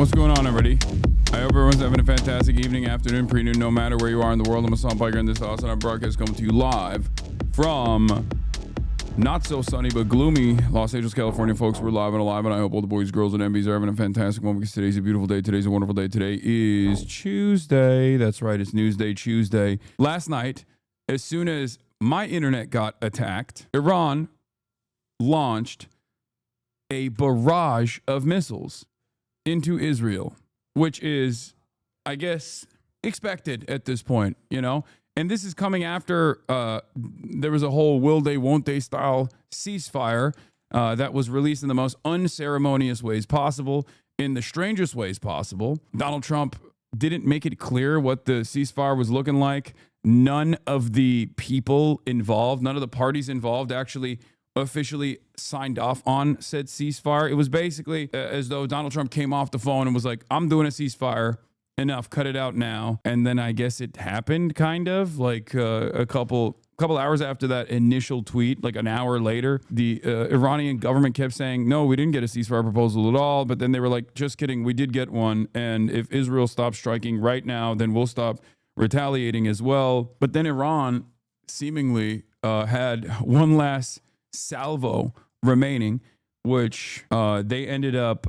What's going on, everybody? I hope everyone's having a fantastic evening, afternoon, pre-noon, no matter where you are in the world. I'm Assault Biker, and this awesome broadcast coming to you live from not so sunny but gloomy Los Angeles, California, folks. We're live and alive, and I hope all the boys, girls, and MBs are having a fantastic one because today's a beautiful day. Today's a wonderful day. Today is Tuesday. That's right, it's Newsday Tuesday. Last night, as soon as my internet got attacked, Iran launched a barrage of missiles into Israel, which is, I guess, expected at this point, you know? And this is coming after there was a whole will they, won't they style ceasefire that was released in the most unceremonious ways possible, in the strangest ways possible. Donald Trump didn't make it clear what the ceasefire was looking like. None of the people involved, none of the parties involved actually officially signed off on said ceasefire. It was basically as though Donald Trump came off the phone and was like, I'm doing a ceasefire. Enough, cut it out now. And then I guess it happened, kind of like a couple hours after that initial tweet, like an hour later, the Iranian government kept saying, no, we didn't get a ceasefire proposal at all. But then they were like, just kidding, we did get one. And if Israel stops striking right now, then we'll stop retaliating as well. But then Iran seemingly had one last salvo remaining, which they ended up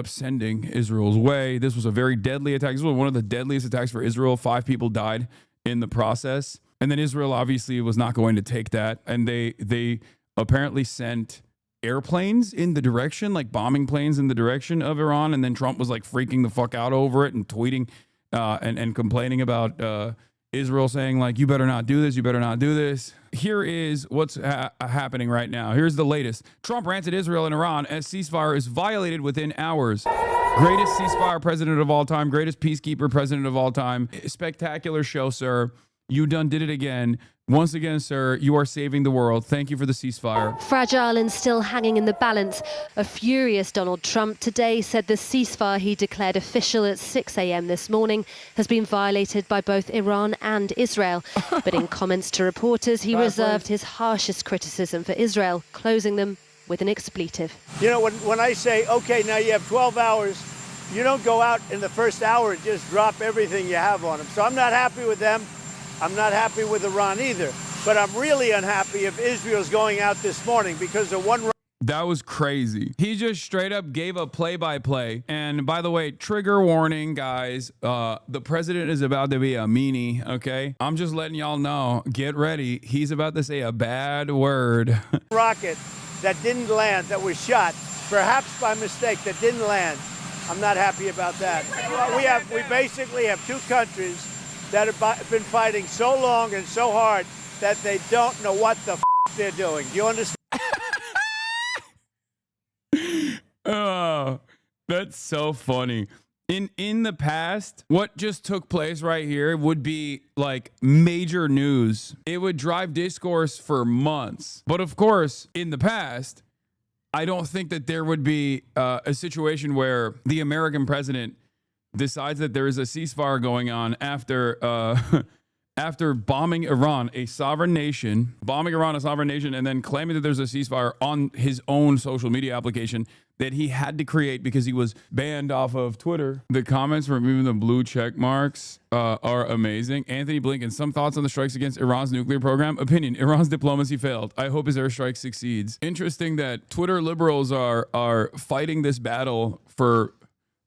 sending Israel's way. This was a very deadly attack. This was one of the deadliest attacks for Israel. 5 people died in the process. And then Israel obviously was not going to take that. And they apparently sent airplanes in the direction, like bombing planes in the direction of Iran. And then Trump was like freaking the fuck out over it and tweeting and complaining about Israel, saying like, you better not do this, you better not do this. Here is what's happening right now. Here's the latest. Trump rants at Israel and Iran as ceasefire is violated within hours. Greatest ceasefire president of all time, greatest peacekeeper president of all time. Spectacular show, sir. You done did it again. Once again, sir, you are saving the world. Thank you for the ceasefire. Fragile and still hanging in the balance. A furious Donald Trump today said the ceasefire he declared official at 6 a.m. this morning has been violated by both Iran and Israel. But in comments to reporters, he reserved his harshest criticism for Israel, closing them with an expletive. You know, when I say, okay, now you have 12 hours, you don't go out in the first hour and just drop everything you have on them. So I'm not happy with them. I'm not happy with Iran either, but I'm really unhappy if Israel's going out this morning because of one. That was crazy. He just straight up gave a play-by-play. And by the way, trigger warning, guys. The president is about to be a meanie, okay? I'm just letting y'all know. Get ready. He's about to say a bad word. Rocket that didn't land, that was shot, perhaps by mistake, that didn't land. I'm not happy about that. We basically have 2 countries that have been fighting so long and so hard that they don't know what the they're doing. Do you understand? Oh, that's so funny. In the past, what just took place right here would be like major news. It would drive discourse for months. But of course, in the past, I don't think that there would be a situation where the American president decides that there is a ceasefire going on after after bombing Iran, a sovereign nation, and then claiming that there's a ceasefire on his own social media application that he had to create because he was banned off of Twitter. The comments from even the blue check marks are amazing. Anthony Blinken, some thoughts on the strikes against Iran's nuclear program? Opinion, Iran's diplomacy failed. I hope his airstrike succeeds. Interesting that Twitter liberals are fighting this battle for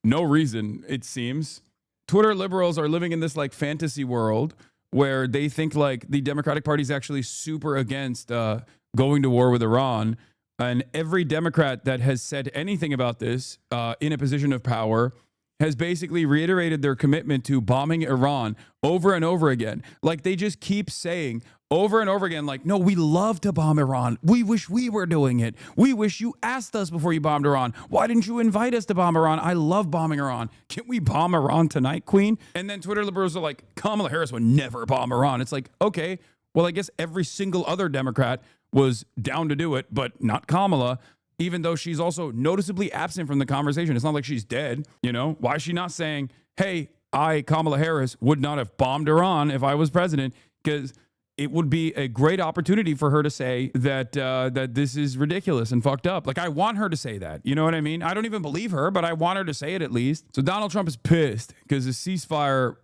no reason, it seems. Twitter liberals are living in this like fantasy world where they think like the Democratic Party is actually super against going to war with Iran. And every Democrat that has said anything about this in a position of power has basically reiterated their commitment to bombing Iran over and over again. Like they just keep saying over and over again, like, no, we love to bomb Iran. We wish we were doing it. We wish you asked us before you bombed Iran. Why didn't you invite us to bomb Iran? I love bombing Iran. Can we bomb Iran tonight, Queen? And then Twitter liberals are like, Kamala Harris would never bomb Iran. It's like, okay, well, I guess every single other Democrat was down to do it, but not Kamala, even though she's also noticeably absent from the conversation. It's not like she's dead, you know? Why is she not saying, hey, I, Kamala Harris, would not have bombed Iran if I was president? Because it would be a great opportunity for her to say that that this is ridiculous and fucked up. Like, I want her to say that. You know what I mean? I don't even believe her, but I want her to say it at least. So Donald Trump is pissed because the ceasefire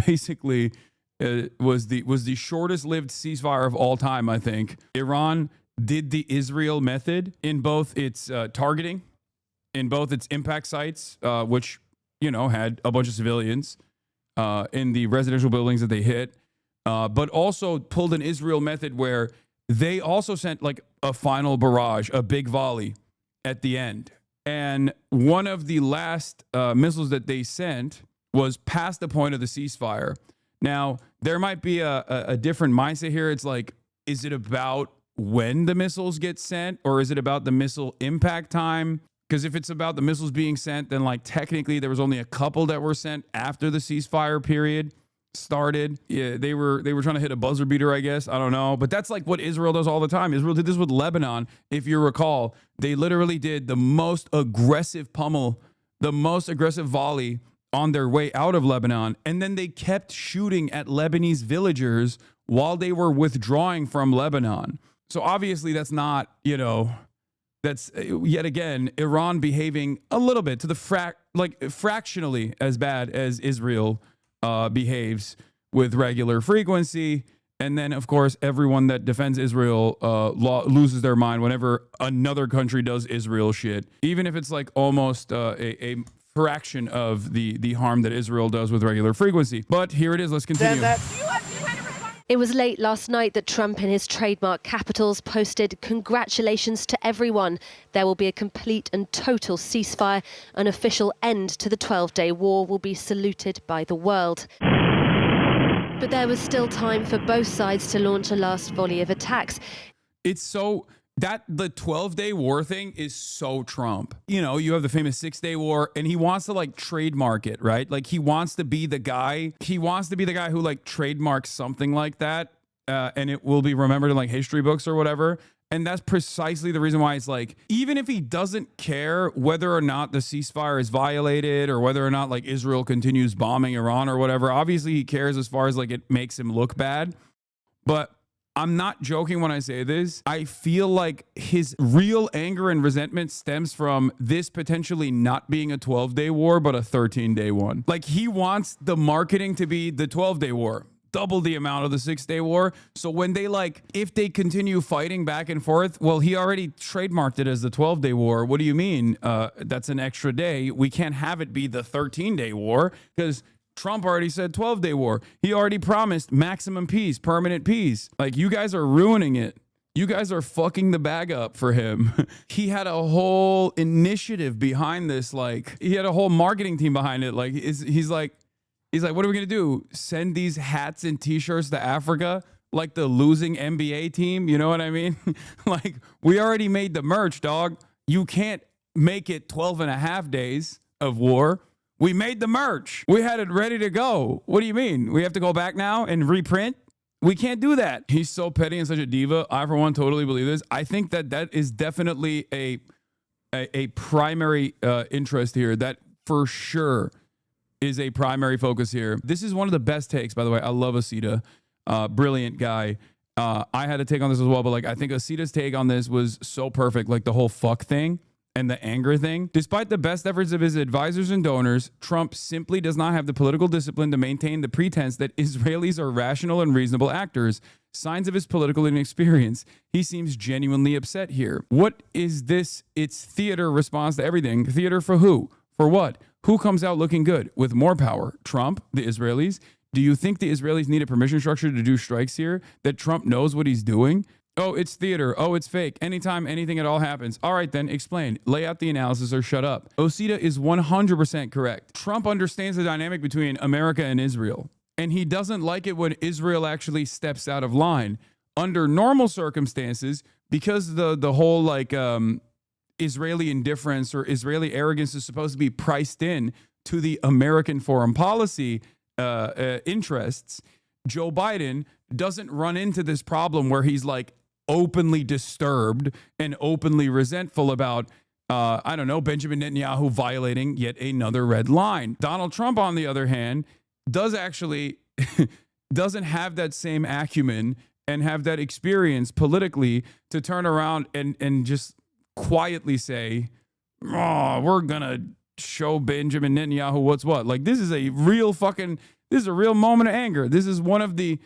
basically was the shortest lived ceasefire of all time, I think. Iran did the Israel method in both its targeting, in both its impact sites, which, you know, had a bunch of civilians in the residential buildings that they hit, but also pulled an Israel method where they also sent like a final barrage, a big volley at the end. And one of the last missiles that they sent was past the point of the ceasefire. Now, there might be a different mindset here. It's like, is it about when the missiles get sent, or is it about the missile impact time? Because if it's about the missiles being sent, then like technically there was only a couple that were sent after the ceasefire period started. Yeah, they were trying to hit a buzzer beater, I guess. I don't know. But that's like what Israel does all the time. Israel did this with Lebanon. If you recall, they literally did the most aggressive pummel, the most aggressive volley on their way out of Lebanon. And then they kept shooting at Lebanese villagers while they were withdrawing from Lebanon. So obviously that's not, you know, that's yet again Iran behaving a little bit to the fractionally as bad as Israel behaves with regular frequency. And then, of course, everyone that defends Israel loses their mind whenever another country does Israel shit, even if it's like almost a fraction of the harm that Israel does with regular frequency. But here it is. Let's continue. It was late last night that Trump in his trademark capitals posted, "Congratulations to everyone. There will be a complete and total ceasefire. An official end to the 12-day war will be saluted by the world." But there was still time for both sides to launch a last volley of attacks. It's so that the 12-day war thing is so Trump. You know, you have the famous 6-day war, and he wants to like trademark it, right? Like he wants to be the guy. He wants to be the guy who like trademarks something like that, and it will be remembered in like history books or whatever. And that's precisely the reason why it's like, even if he doesn't care whether or not the ceasefire is violated or whether or not like Israel continues bombing Iran or whatever, obviously he cares as far as like it makes him look bad. But I'm not joking when I say this. I feel like his real anger and resentment stems from this potentially not being a 12-day war, but a 13-day one. Like he wants the marketing to be the 12-day war, double the amount of the 6-day war. So when they like, if they continue fighting back and forth, well, he already trademarked it as the 12-day war. What do you mean? That's an extra day. We can't have it be the 13-day war because Trump already said 12-day war. He already promised maximum peace, permanent peace. Like, you guys are ruining it. You guys are fucking the bag up for him. He had a whole initiative behind this. Like, he had a whole marketing team behind it. Like, he's like, what are we going to do? Send these hats and t-shirts to Africa? Like the losing NBA team? You know what I mean? Like, we already made the merch, dog. You can't make it 12 and a half days of war. We made the merch. We had it ready to go. What do you mean? We have to go back now and reprint? We can't do that. He's so petty and such a diva. I, for one, totally believe this. I think that is definitely a primary interest here. That for sure is a primary focus here. This is one of the best takes, by the way. I love Asita. Brilliant guy. I had a take on this as well, but like I think Asita's take on this was so perfect. Like the whole fuck thing and the anger thing. Despite the best efforts of his advisors and donors, Trump simply does not have the political discipline to maintain the pretense that Israelis are rational and reasonable actors. Signs of his political inexperience. He seems genuinely upset here. What is this? It's theater response to everything. Theater for who? For what? Who comes out looking good with more power? Trump? The Israelis? Do you think the Israelis need a permission structure to do strikes here? That Trump knows what he's doing? Oh, it's theater. Oh, it's fake. Anytime anything at all happens. All right, then explain. Lay out the analysis or shut up. Osita is 100% correct. Trump understands the dynamic between America and Israel, and he doesn't like it when Israel actually steps out of line. Under normal circumstances, because the whole like Israeli indifference or Israeli arrogance is supposed to be priced in to the American foreign policy interests, Joe Biden doesn't run into this problem where he's like openly disturbed and openly resentful about, I don't know, Benjamin Netanyahu violating yet another red line. Donald Trump, on the other hand, does actually doesn't have that same acumen and have that experience politically to turn around and just quietly say, oh, we're gonna show Benjamin Netanyahu what's what. Like, this is a real moment of anger. This is one of the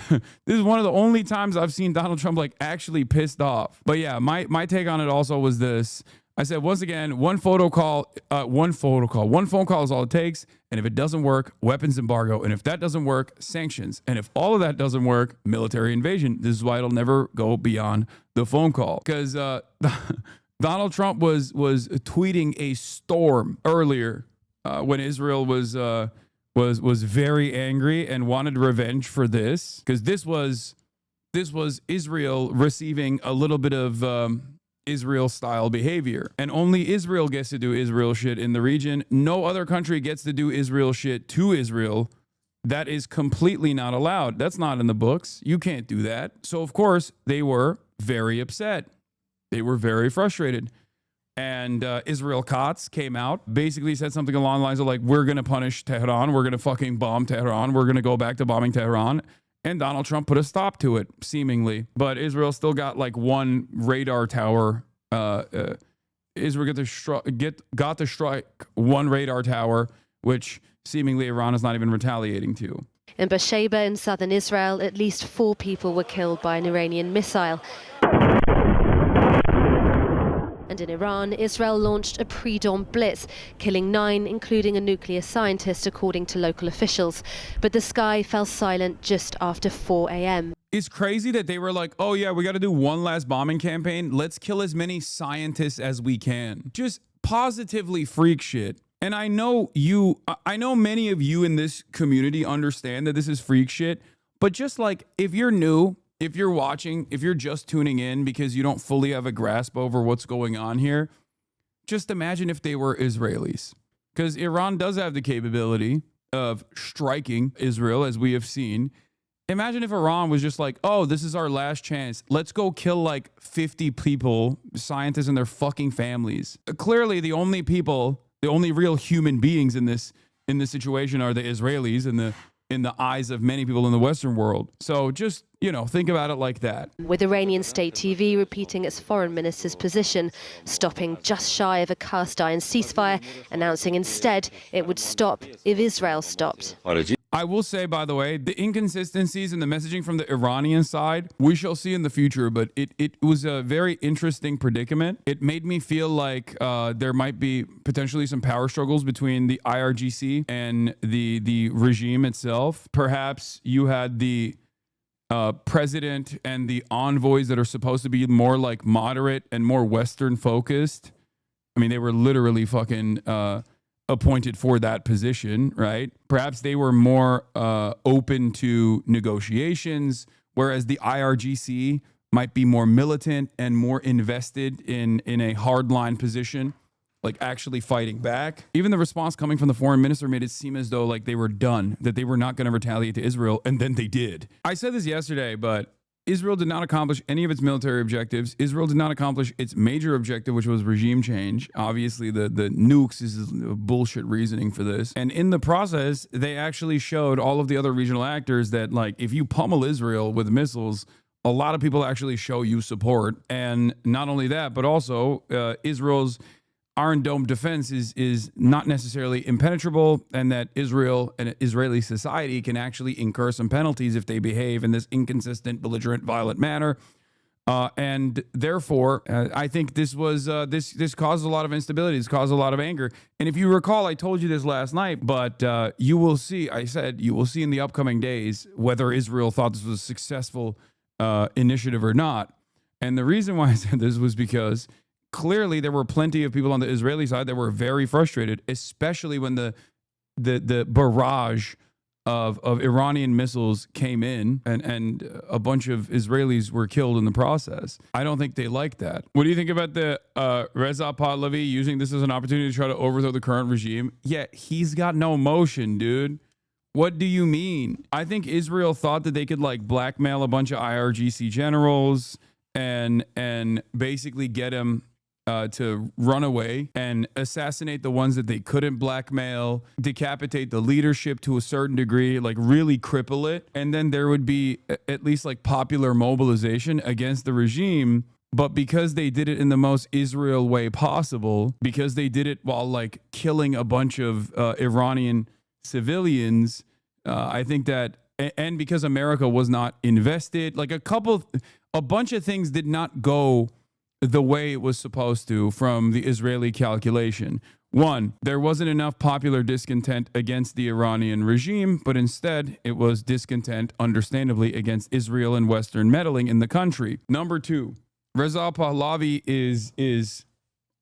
this is one of the only times I've seen Donald Trump like actually pissed off. But yeah, my take on it also was this. I said, once again, one phone call is all it takes. And if it doesn't work, weapons embargo. And if that doesn't work, sanctions. And if all of that doesn't work, military invasion. This is why it'll never go beyond the phone call. Because Donald Trump was tweeting a storm earlier when Israel was very angry and wanted revenge for this. Because this was Israel receiving a little bit of Israel-style behavior. And only Israel gets to do Israel shit in the region. No other country gets to do Israel shit to Israel. That is completely not allowed. That's not in the books. You can't do that. So, of course, they were very upset. They were very frustrated. And Israel Katz came out, basically said something along the lines of like, we're going to punish Tehran. We're going to fucking bomb Tehran. We're going to go back to bombing Tehran. And Donald Trump put a stop to it, seemingly. But Israel still got like one radar tower. Israel got to strike one radar tower, which seemingly Iran is not even retaliating to. In Beersheba in southern Israel, at least 4 people were killed by an Iranian missile. And in Iran, Israel launched a pre-dawn blitz, killing 9, including a nuclear scientist, according to local officials. But the sky fell silent just after 4 a.m. It's crazy that they were like, oh yeah, we got to do one last bombing campaign. Let's kill as many scientists as we can. Just positively freak shit. And I know many of you in this community understand that this is freak shit. But just like, if you're new, if you're watching, if you're just tuning in because you don't fully have a grasp over what's going on here, just imagine if they were Israelis. Because Iran does have the capability of striking Israel, as we have seen. Imagine if Iran was just like, oh, this is our last chance. Let's go kill like 50 people, scientists and their fucking families. Clearly, the only real human beings in this situation are the Israelis in the eyes of many people in the Western world. So just, think about it like that. With Iranian state TV repeating its foreign minister's position, stopping just shy of a cast iron ceasefire, announcing instead it would stop if Israel stopped. I will say, by the way, the inconsistencies in the messaging from the Iranian side, we shall see in the future, but it was a very interesting predicament. It made me feel like there might be potentially some power struggles between the IRGC and the regime itself. Perhaps you had the president and the envoys that are supposed to be more like moderate and more Western focused. I mean, they were literally fucking appointed for that position, right? Perhaps they were more open to negotiations, whereas the IRGC might be more militant and more invested in a hardline position, like actually fighting back. Even the response coming from the foreign minister made it seem as though like they were done, that they were not going to retaliate to Israel, and then they did. I said this yesterday, but Israel did not accomplish any of its military objectives. Israel did not accomplish its major objective, which was regime change. Obviously, the nukes is bullshit reasoning for this. And in the process, they actually showed all of the other regional actors that, like, if you pummel Israel with missiles, a lot of people actually show you support. And not only that, but also Israel's Iron Dome defense is not necessarily impenetrable, and that Israel and Israeli society can actually incur some penalties if they behave in this inconsistent, belligerent, violent manner. And therefore, I think this was this caused a lot of instability. This caused a lot of anger. And if you recall, I told you this last night, but you will see. I said you will see in the upcoming days whether Israel thought this was a successful initiative or not. And the reason why I said this was because clearly there were plenty of people on the Israeli side that were very frustrated, especially when the barrage of Iranian missiles came in and a bunch of Israelis were killed in the process. I don't think they like that. What do you think about the Reza Pahlavi using this as an opportunity to try to overthrow the current regime? Yeah, he's got no emotion, dude. What do you mean? I think Israel thought that they could like blackmail a bunch of IRGC generals and basically get him to run away and assassinate the ones that they couldn't blackmail, decapitate the leadership to a certain degree, like really cripple it. And then there would be at least like popular mobilization against the regime. But because they did it in the most Israel way possible, because they did it while like killing a bunch of Iranian civilians, I think that, and because America was not invested, like a bunch of things did not go the way it was supposed to from the Israeli calculation. One, there wasn't enough popular discontent against the Iranian regime, but instead it was discontent, understandably, against Israel and Western meddling in the country. Number two, Reza Pahlavi is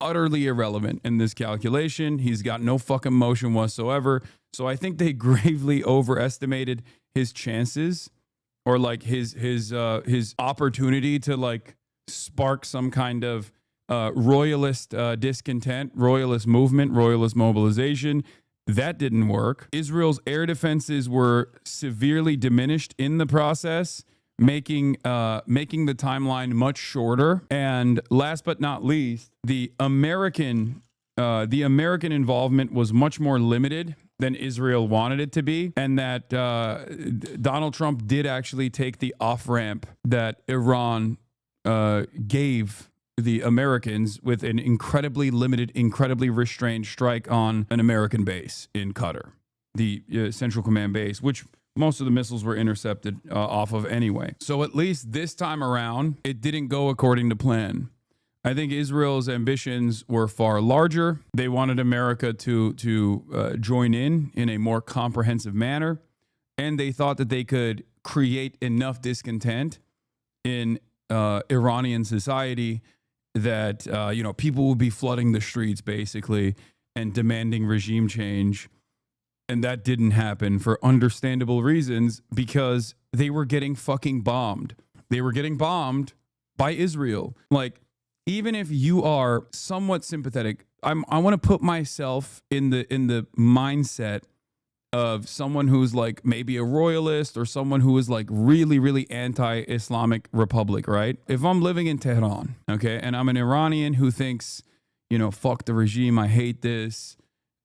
utterly irrelevant in this calculation. He's got no fucking motion whatsoever. So I think they gravely overestimated his chances, or like his opportunity to like spark some kind of royalist discontent, royalist movement, royalist mobilization. That didn't work. Israel's air defenses were severely diminished in the process, making the timeline much shorter. And last but not least, the American involvement was much more limited than Israel wanted it to be, and that Donald Trump did actually take the off-ramp that Iran gave the Americans with an incredibly limited, incredibly restrained strike on an American base in Qatar, the Central Command base, which most of the missiles were intercepted off of anyway. So at least this time around, it didn't go according to plan. I think Israel's ambitions were far larger. They wanted America to join in a more comprehensive manner, and they thought that they could create enough discontent in Iranian society that people would be flooding the streets basically and demanding regime change. And that didn't happen for understandable reasons, because they were getting fucking bombed. They were getting bombed by Israel. Like, even if you are somewhat sympathetic, I want to put myself in the mindset of someone who's like maybe a royalist or someone who is like really, really anti-Islamic republic, right? If I'm living in Tehran, okay, and I'm an Iranian who thinks, fuck the regime, I hate this,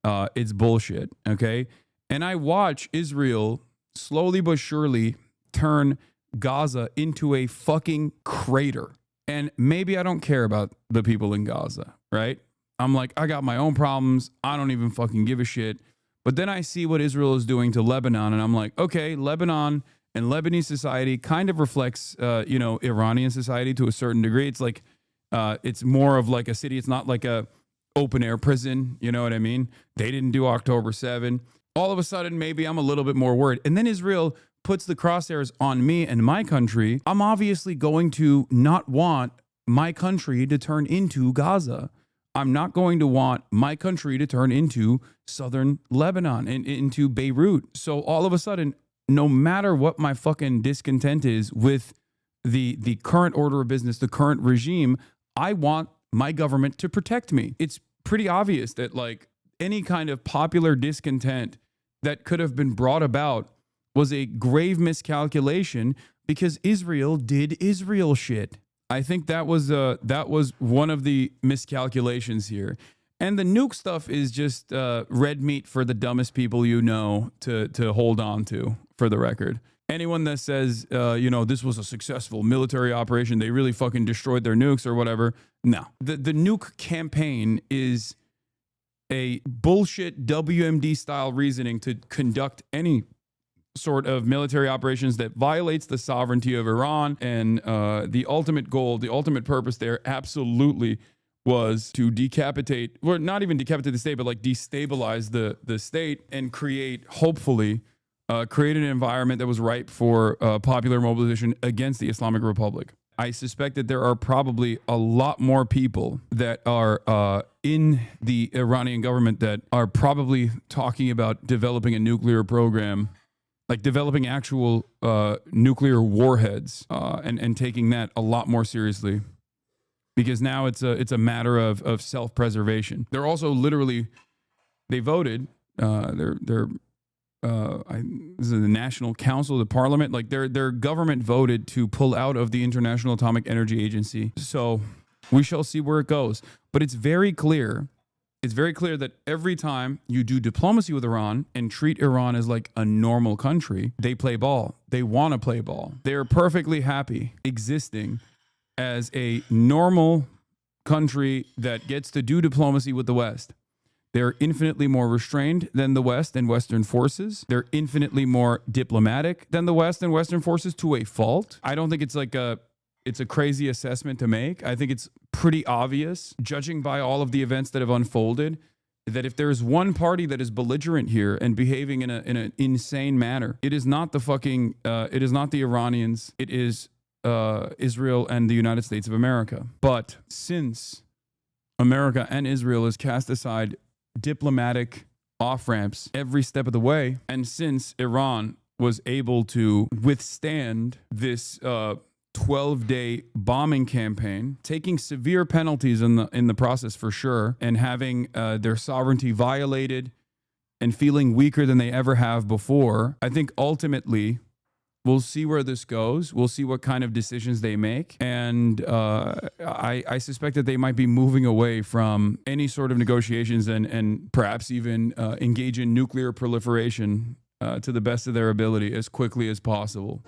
it's bullshit, okay? And I watch Israel slowly but surely turn Gaza into a fucking crater. And maybe I don't care about the people in Gaza, right? I'm like, I got my own problems. I don't even fucking give a shit. But then I see what Israel is doing to Lebanon, and I'm like, okay, Lebanon and Lebanese society kind of reflects, Iranian society to a certain degree. It's like, it's more of like a city. It's not like a open air prison. You know what I mean? They didn't do October 7. All of a sudden, maybe I'm a little bit more worried. And then Israel puts the crosshairs on me and my country. I'm obviously going to not want my country to turn into Gaza. I'm not going to want my country to turn into southern Lebanon and into Beirut. So all of a sudden, no matter what my fucking discontent is with the current order of business, the current regime, I want my government to protect me. It's pretty obvious that like any kind of popular discontent that could have been brought about was a grave miscalculation, because Israel did Israel shit. I think that was one of the miscalculations here. And the nuke stuff is just red meat for the dumbest people to hold on to, for the record. Anyone that says, this was a successful military operation, they really fucking destroyed their nukes or whatever. No. The nuke campaign is a bullshit WMD style reasoning to conduct any sort of military operations that violates the sovereignty of Iran. And the ultimate goal, the ultimate purpose there absolutely was to decapitate, or not even decapitate the state, but like destabilize the state and hopefully create an environment that was ripe for popular mobilization against the Islamic Republic. I suspect that there are probably a lot more people that are in the Iranian government that are probably talking about developing a nuclear program, like developing actual nuclear warheads, and taking that a lot more seriously, because now it's a matter of self-preservation. They're also literally, they voted, this is the National Council, the Parliament, like their government voted to pull out of the International Atomic Energy Agency. So We shall see where it goes. But it's very clear. It's very clear that every time you do diplomacy with Iran and treat Iran as like a normal country, they play ball. They want to play ball. They're perfectly happy existing as a normal country that gets to do diplomacy with the West. They're infinitely more restrained than the West and Western forces. They're infinitely more diplomatic than the West and Western forces to a fault. I don't think it's a crazy assessment to make. I think it's pretty obvious, judging by all of the events that have unfolded, that if there's one party that is belligerent here and behaving in an insane manner, it is not the Iranians. It is Israel and the United States of America. But since America and Israel has cast aside diplomatic off-ramps every step of the way, and since Iran was able to withstand this 12-day bombing campaign, taking severe penalties in the process for sure, and having their sovereignty violated and feeling weaker than they ever have before, I think ultimately we'll see where this goes. We'll see what kind of decisions they make. And I suspect that they might be moving away from any sort of negotiations and perhaps even engage in nuclear proliferation to the best of their ability as quickly as possible.